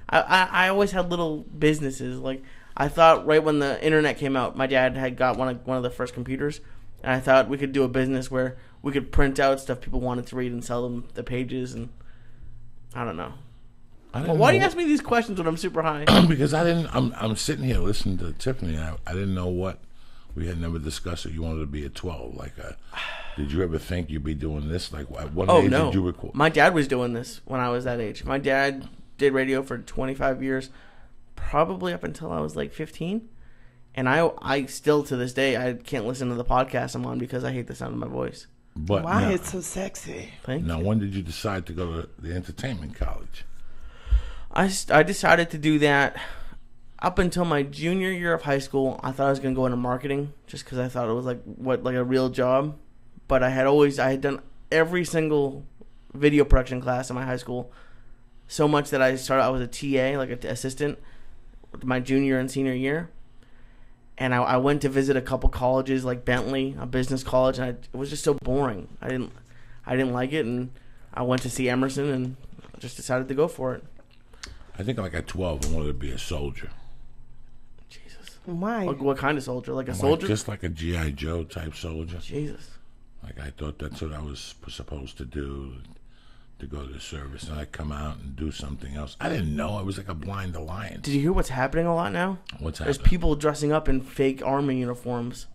I always had little businesses. Like, I thought right when the internet came out, my dad had got one of the first computers, and I thought we could do a business where we could print out stuff people wanted to read and sell them the pages, and I don't know. Why do you ask me these questions when I'm super high? Because I'm sitting here listening to Tiffany, and I didn't know what. We had never discussed it. You wanted to be at 12. Like, did you ever think you'd be doing this? Like, what age did you record? My dad was doing this when I was that age. My dad did radio for 25 years, probably up until I was like 15. And I still, to this day, I can't listen to the podcast I'm on because I hate the sound of my voice. But why it's so sexy? Now, when did you decide to go to the entertainment college? I decided to do that up until my junior year of high school. I thought I was going to go into marketing just because I thought it was like a real job. But I had done every single video production class in my high school, so much that I was a TA, like an assistant, my junior and senior year. And I went to visit a couple colleges like Bentley, a business college, and it was just so boring. I didn't like it, and I went to see Emerson and just decided to go for it. I think like at 12 I wanted to be a soldier. Jesus. Why? What kind of soldier? Like a soldier? Just like a G.I. Joe type soldier. Jesus. Like I thought that's what I was supposed to do, to go to the service, and I'd come out and do something else. I didn't know. It was like a blind alliance. Did you hear what's happening a lot now? What's happening? There's people dressing up in fake army uniforms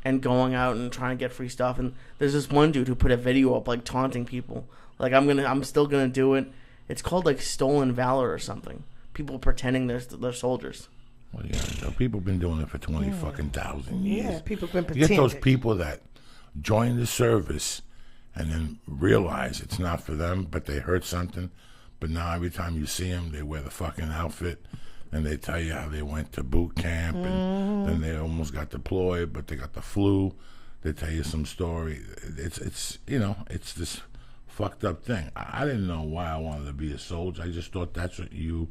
and going out and trying to get free stuff. And there's this one dude who put a video up like taunting people. Like, I'm still gonna do it. It's called like stolen valor or something. People pretending they're soldiers. Well, yeah, people have been doing it for 20 fucking thousand years. Yeah, people have been You pretending. get those people that join the service and then realize it's not for them, but they heard something. But now every time you see them, they wear the fucking outfit, and they tell you how they went to boot camp, and then they almost got deployed, but they got the flu. They tell you some story. It's this fucked up thing. I didn't know why I wanted to be a soldier. I just thought that's what you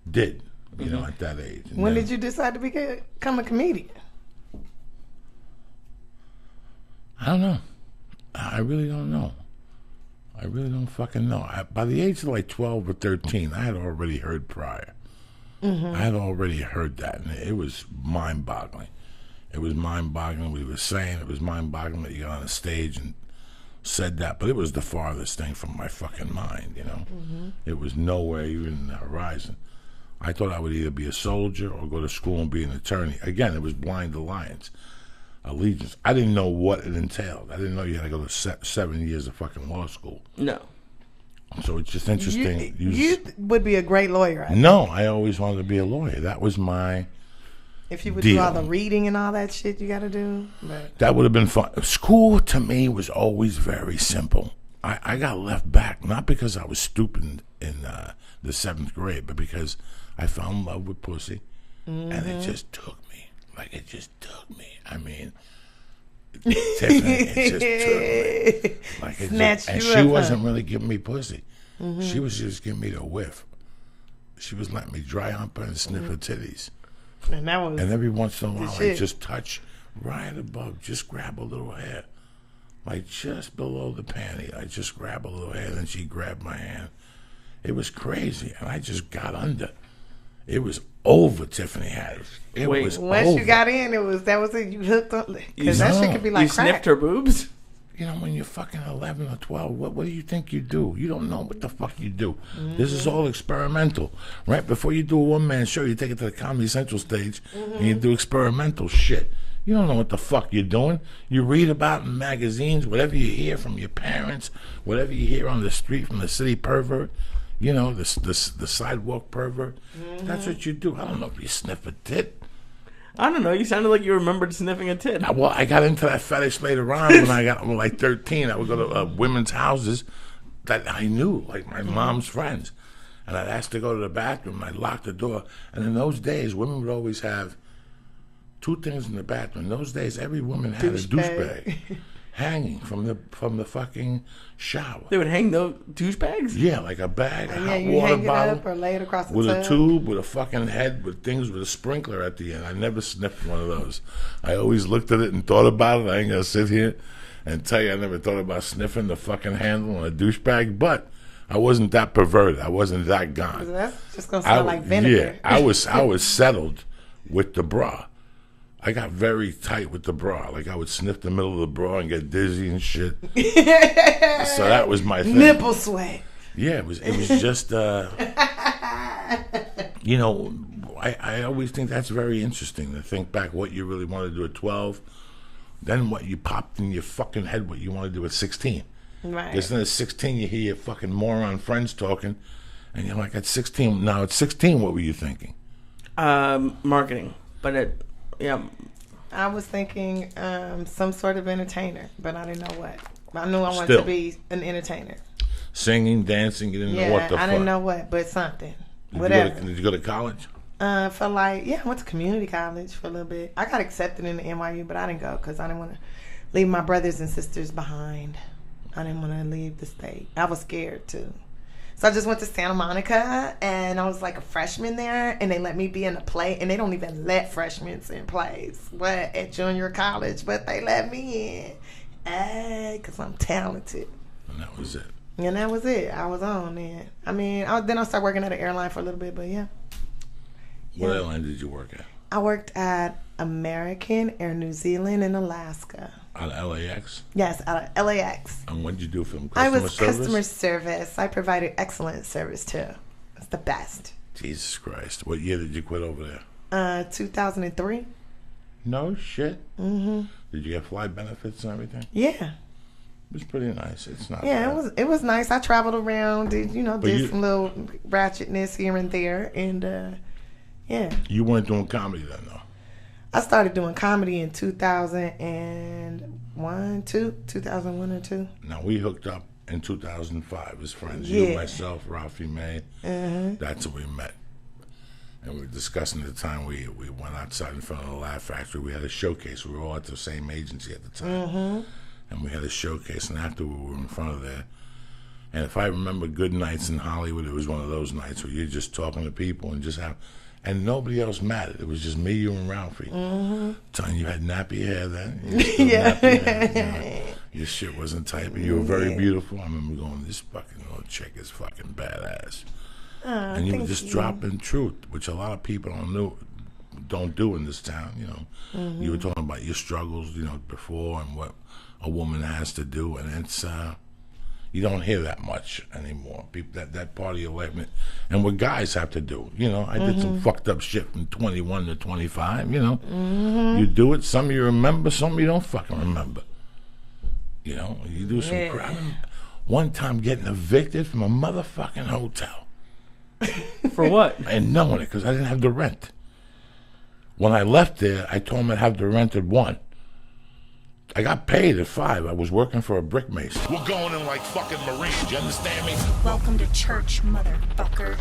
did, at that age. And when did you decide to become a comedian? I don't know. I really don't know. I really don't fucking know. By the age of like 12 or 13, I had already heard prior. I had already heard that, and it was mind-boggling. It was mind-boggling what he was saying. It was mind-boggling that you got on a stage and said that, but it was the farthest thing from my fucking mind, It was nowhere even in the horizon. I thought I would either be a soldier or go to school and be an attorney. Again, it was blind allegiance. I didn't know what it entailed. I didn't know you had to go to 7 years of fucking law school. No. So it's just interesting. You would be a great lawyer. No, I always wanted to be a lawyer. That was my if you would deal. do all the reading and all that shit you got to do. But that would have been fun. School to me was always very simple. I got left back, not because I was stupid in the 7th grade, but because I fell in love with pussy, and it just took me. Like, it just took me. I mean, Tiffany, it just took me. Like, and she wasn't really giving me pussy. She was just giving me the whiff. She was letting me dry hump her and sniff her titties. And that was. And every once in a while, I just touch right above, just grab a little hair. Like, just below the panty. I just grab a little hair, and she grabbed my hand. It was crazy, and I just got under. It was over, Tiffany had it. Was once over. you got in, that was it. You hooked up. Because that shit could be like crack. You sniffed her boobs? When you're fucking 11 or 12, what do you think you do? You don't know what the fuck you do. This is all experimental. Right before you do a one-man show, you take it to the Comedy Central stage, and you do experimental shit. You don't know what the fuck you're doing. You read about in magazines, whatever you hear from your parents, whatever you hear on the street from the city pervert, the sidewalk pervert. That's what you do. I don't know if you sniff a tit. I don't know. You sounded like you remembered sniffing a tit. Well, I got into that fetish later on when I got like 13. I would go to women's houses that I knew, like my mom's friends. And I'd ask to go to the bathroom. I'd lock the door. And in those days, women would always have 2 things in the bathroom. In those days, every woman had a douchebag hanging from the fucking shower. They would hang those douchebags? Yeah, like a bag, a hot water hang bottle, it up or lay it across the with tub. a tube, with a fucking head, with things with a sprinkler at the end. I never sniffed one of those. I always looked at it and thought about it. I ain't gonna sit here and tell you I never thought about sniffing the fucking handle on a douchebag, but I wasn't that perverted. I wasn't that gone. That's just gonna smell like vinegar. Yeah, I was settled with the bra. I got very tight with the bra. Like I would sniff the middle of the bra and get dizzy and shit. So that was my thing. Nipple sweat. Yeah, it was just you know, I always think that's very interesting to think back what you really want to do at 12, then what you popped in your fucking head what you want to do at 16. Right. Because then at 16 you hear your fucking moron friends talking, and you're like, at 16, now at 16, what were you thinking? Marketing, but I was thinking some sort of entertainer, but I didn't know what. I knew I wanted to be an entertainer. Singing, dancing, you didn't know what the fuck. I didn't know what, but something. Whatever. Did you go to college? I went to community college for a little bit. I got accepted into NYU, but I didn't go because I didn't want to leave my brothers and sisters behind. I didn't want to leave the state. I was scared too. So I just went to Santa Monica, and I was like a freshman there, and they let me be in a play, and they don't even let freshmen in plays. But at junior college, but they let me in, because I'm talented. And that was it. And that was it. I was on then. I mean, then I started working at an airline for a little bit, but yeah. What airline did you work at? I worked at American, Air New Zealand, and Alaska. Out of LAX? Yes, out of LAX. And what did you do for them? I was customer service. I provided excellent service too. It's the best. Jesus Christ. What year did you quit over there? 2003. No shit? Mm-hmm. Did you get flight benefits and everything? Yeah. It was pretty nice. It's not Yeah, bad. it was nice. I traveled around, did some little ratchetness here and there, and yeah. You weren't doing comedy then, though? I started doing comedy in 2001 or 2. Now, we hooked up in 2005 as friends. Yeah. You, myself, Ralphie May. Mm-hmm. That's when we met. And we were discussing the time we went outside in front of the Laugh Factory. We had a showcase. We were all at the same agency at the time. Mm-hmm. And we had a showcase, and after we were in front of there, and if I remember good nights in Hollywood, it was one of those nights where you're just talking to people and nobody else mattered. It was just me, you, and Ralphie. Mm-hmm. Telling you had nappy hair then. Yeah. Nappy hair, your shit wasn't tight, but you were very beautiful. I remember going, this fucking little chick is fucking badass. And you were just dropping truth, which a lot of people don't do in this town, Mm-hmm. You were talking about your struggles, before and what a woman has to do, and it's you don't hear that much anymore. People that part of your life, and what guys have to do. I did some fucked up shit from 21 to 25. Mm-hmm. You do it. Some of you remember, some of you don't fucking remember. You do some crap. One time getting evicted from a motherfucking hotel. For what? And knowing it because I didn't have the rent. When I left there, I told them I'd have the rent at 1. I got paid at 5. I was working for a brick mason. We're going in like fucking Marines. You understand me? Welcome to church, motherfucker.